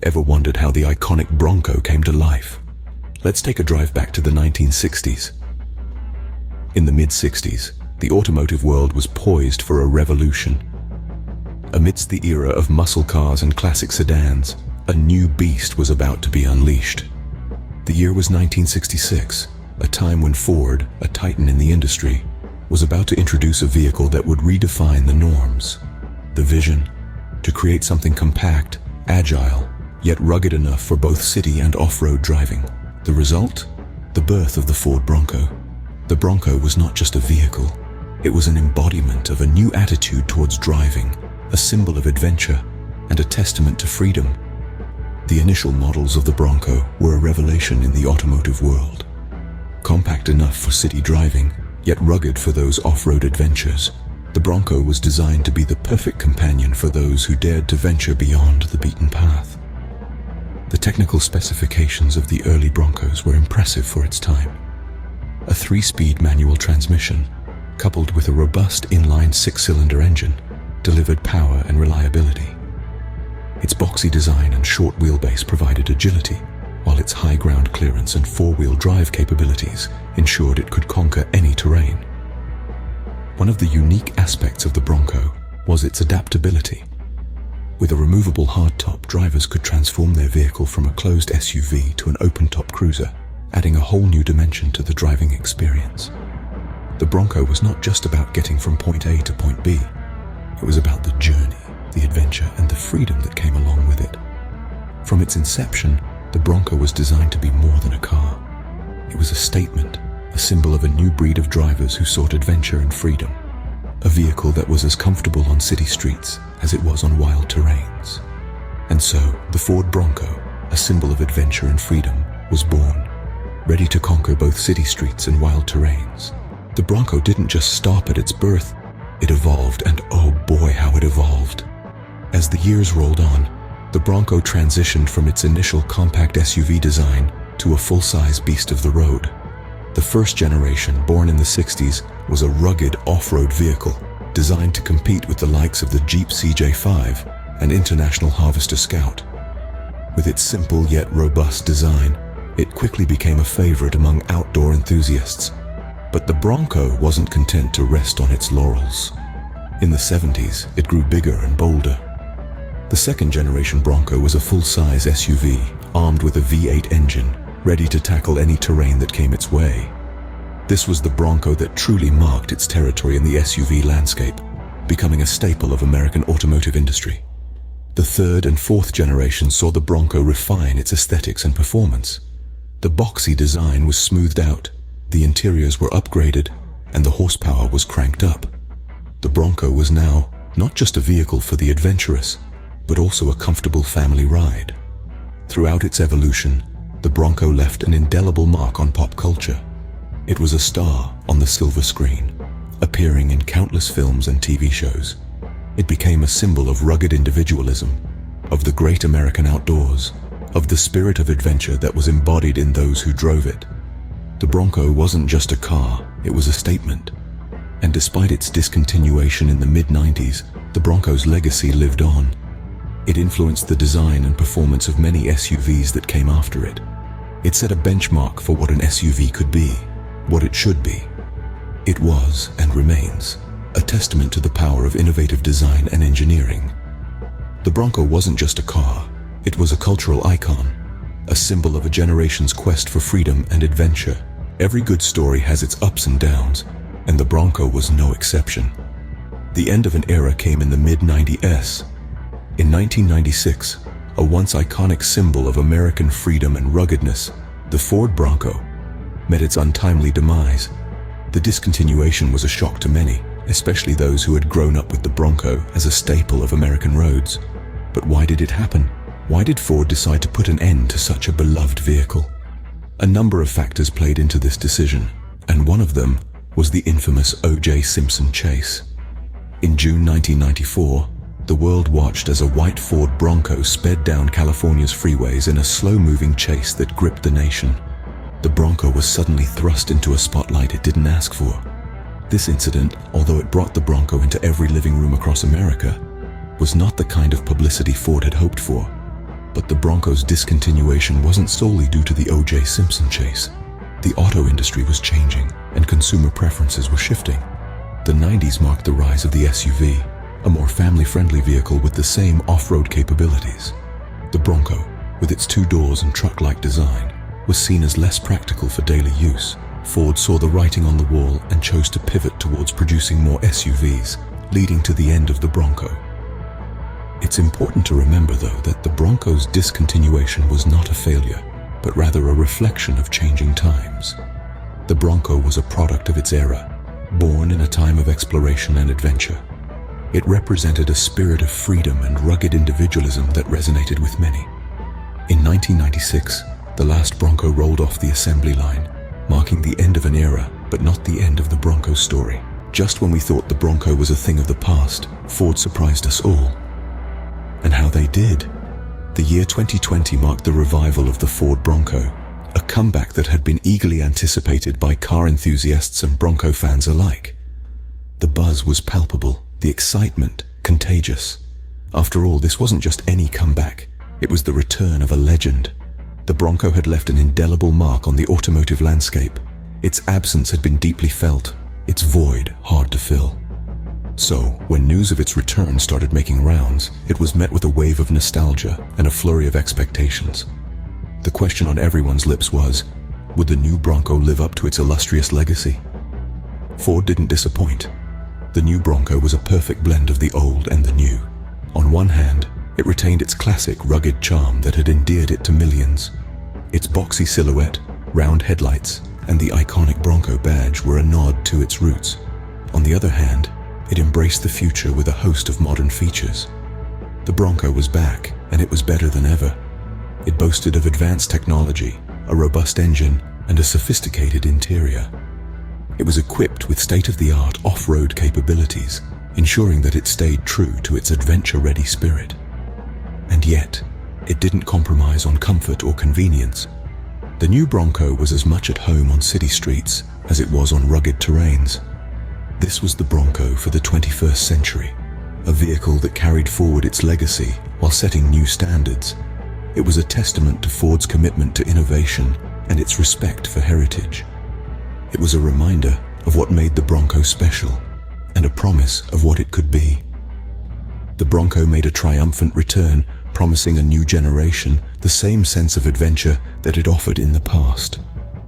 Ever wondered how the iconic Bronco came to life? Let's take a drive back to the 1960s. In the mid-60s, the automotive world was poised for a revolution. Amidst the era of muscle cars and classic sedans, a new beast was about to be unleashed. The year was 1966, a time when Ford, a titan in the industry, was about to introduce a vehicle that would redefine the norms. The vision: to create something compact, agile, yet rugged enough for both city and off-road driving. The result? The birth of the Ford Bronco. The Bronco was not just a vehicle. It was an embodiment of a new attitude towards driving, a symbol of adventure, and a testament to freedom. The initial models of the Bronco were a revelation in the automotive world. Compact enough for city driving, yet rugged for those off-road adventures, the Bronco was designed to be the perfect companion for those who dared to venture beyond the beaten path. The technical specifications of the early Broncos were impressive for its time. A 3-speed manual transmission, coupled with a robust inline 6-cylinder engine, delivered power and reliability. Its boxy design and short wheelbase provided agility, while its high ground clearance and 4-wheel drive capabilities ensured it could conquer any terrain. One of the unique aspects of the Bronco was its adaptability. With a removable hardtop, drivers could transform their vehicle from a closed SUV to an open-top cruiser, adding a whole new dimension to the driving experience. The Bronco was not just about getting from point A to point B. It was about the journey, the adventure, and the freedom that came along with it. From its inception, the Bronco was designed to be more than a car. It was a statement, a symbol of a new breed of drivers who sought adventure and freedom. A vehicle that was as comfortable on city streets as it was on wild terrains. And so, the Ford Bronco, a symbol of adventure and freedom, was born, ready to conquer both city streets and wild terrains. The Bronco didn't just stop at its birth, it evolved, and oh boy, how it evolved. As the years rolled on, the Bronco transitioned from its initial compact SUV design to a full-size beast of the road. The first generation, born in the 60s, was a rugged off-road vehicle designed to compete with the likes of the Jeep CJ5 and International Harvester Scout. With its simple yet robust design, it quickly became a favorite among outdoor enthusiasts. But the Bronco wasn't content to rest on its laurels. In the 70s, it grew bigger and bolder. The second generation Bronco was a full-size SUV, armed with a V8 engine, ready to tackle any terrain that came its way. This was the Bronco that truly marked its territory in the SUV landscape, becoming a staple of American automotive industry. The third and fourth generation saw the Bronco refine its aesthetics and performance. The boxy design was smoothed out, the interiors were upgraded, and the horsepower was cranked up. The Bronco was now not just a vehicle for the adventurous, but also a comfortable family ride. Throughout its evolution, the Bronco left an indelible mark on pop culture. It was a star on the silver screen, appearing in countless films and TV shows. It became a symbol of rugged individualism, of the great American outdoors, of the spirit of adventure that was embodied in those who drove it. The Bronco wasn't just a car, it was a statement. And despite its discontinuation in the mid-90s, the Bronco's legacy lived on. It influenced the design and performance of many SUVs that came after it. It set a benchmark for what an SUV could be, what it should be. It was, and remains, a testament to the power of innovative design and engineering. The Bronco wasn't just a car, it was a cultural icon, a symbol of a generation's quest for freedom and adventure. Every good story has its ups and downs, and the Bronco was no exception. The end of an era came in the mid-90s. In 1996, a once iconic symbol of American freedom and ruggedness, the Ford Bronco, met its untimely demise. The discontinuation was a shock to many, especially those who had grown up with the Bronco as a staple of American roads. But why did it happen? Why did Ford decide to put an end to such a beloved vehicle? A number of factors played into this decision, and one of them was the infamous O.J. Simpson chase. In June 1994, the world watched as a white Ford Bronco sped down California's freeways in a slow-moving chase that gripped the nation. The Bronco was suddenly thrust into a spotlight it didn't ask for. This incident, although it brought the Bronco into every living room across America, was not the kind of publicity Ford had hoped for. But the Bronco's discontinuation wasn't solely due to the O.J. Simpson chase. The auto industry was changing, and consumer preferences were shifting. The 90s marked the rise of the SUV, a more family-friendly vehicle with the same off-road capabilities. The Bronco, with its 2 doors and truck-like design, was seen as less practical for daily use. Ford saw the writing on the wall and chose to pivot towards producing more SUVs, leading to the end of the Bronco. It's important to remember, though, that the Bronco's discontinuation was not a failure, but rather a reflection of changing times. The Bronco was a product of its era, born in a time of exploration and adventure. It represented a spirit of freedom and rugged individualism that resonated with many. In 1996, the last Bronco rolled off the assembly line, marking the end of an era, but not the end of the Bronco story. Just when we thought the Bronco was a thing of the past, Ford surprised us all. And how they did. The year 2020 marked the revival of the Ford Bronco, a comeback that had been eagerly anticipated by car enthusiasts and Bronco fans alike. The buzz was palpable, the excitement contagious. After all, this wasn't just any comeback, it was the return of a legend. The Bronco had left an indelible mark on the automotive landscape. Its absence had been deeply felt, its void hard to fill. So, when news of its return started making rounds, it was met with a wave of nostalgia and a flurry of expectations. The question on everyone's lips was, would the new Bronco live up to its illustrious legacy? Ford didn't disappoint. The new Bronco was a perfect blend of the old and the new. On one hand, it retained its classic rugged charm that had endeared it to millions. Its boxy silhouette, round headlights, and the iconic Bronco badge were a nod to its roots. On the other hand, it embraced the future with a host of modern features. The Bronco was back, and it was better than ever. It boasted of advanced technology, a robust engine, and a sophisticated interior. It was equipped with state-of-the-art off-road capabilities, ensuring that it stayed true to its adventure-ready spirit. And yet, it didn't compromise on comfort or convenience. The new Bronco was as much at home on city streets as it was on rugged terrains. This was the Bronco for the 21st century, a vehicle that carried forward its legacy while setting new standards. It was a testament to Ford's commitment to innovation and its respect for heritage. It was a reminder of what made the Bronco special and a promise of what it could be. The Bronco made a triumphant return, promising a new generation the same sense of adventure that it offered in the past.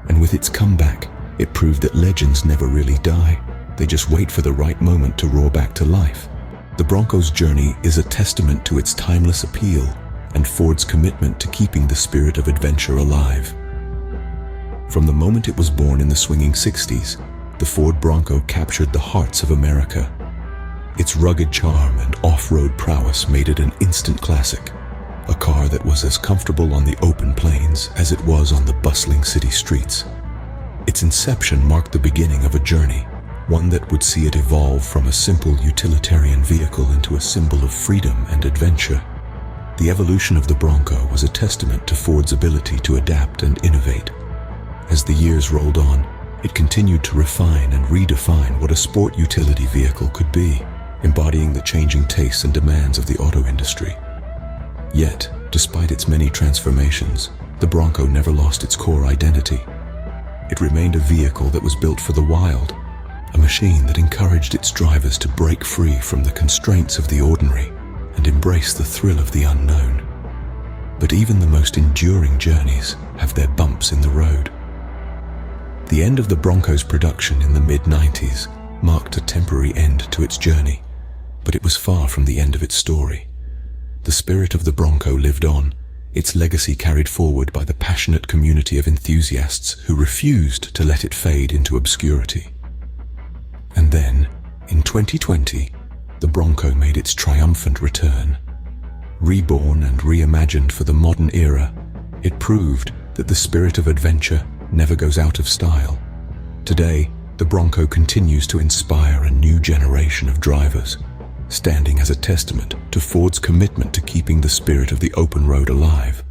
And with its comeback, it proved that legends never really die. They just wait for the right moment to roar back to life. The Bronco's journey is a testament to its timeless appeal and Ford's commitment to keeping the spirit of adventure alive. From the moment it was born in the swinging 60s, the Ford Bronco captured the hearts of America. Its rugged charm and off-road prowess made it an instant classic, a car that was as comfortable on the open plains as it was on the bustling city streets. Its inception marked the beginning of a journey, one that would see it evolve from a simple utilitarian vehicle into a symbol of freedom and adventure. The evolution of the Bronco was a testament to Ford's ability to adapt and innovate. As the years rolled on, it continued to refine and redefine what a sport utility vehicle could be, embodying the changing tastes and demands of the auto industry. Yet, despite its many transformations, the Bronco never lost its core identity. It remained a vehicle that was built for the wild, a machine that encouraged its drivers to break free from the constraints of the ordinary and embrace the thrill of the unknown. But even the most enduring journeys have their bumps in the road. The end of the Bronco's production in the mid-90s marked a temporary end to its journey, but it was far from the end of its story. The spirit of the Bronco lived on, its legacy carried forward by the passionate community of enthusiasts who refused to let it fade into obscurity. And then, in 2020, the Bronco made its triumphant return. Reborn and reimagined for the modern era, it proved that the spirit of adventure never goes out of style. Today, the Bronco continues to inspire a new generation of drivers, standing as a testament to Ford's commitment to keeping the spirit of the open road alive.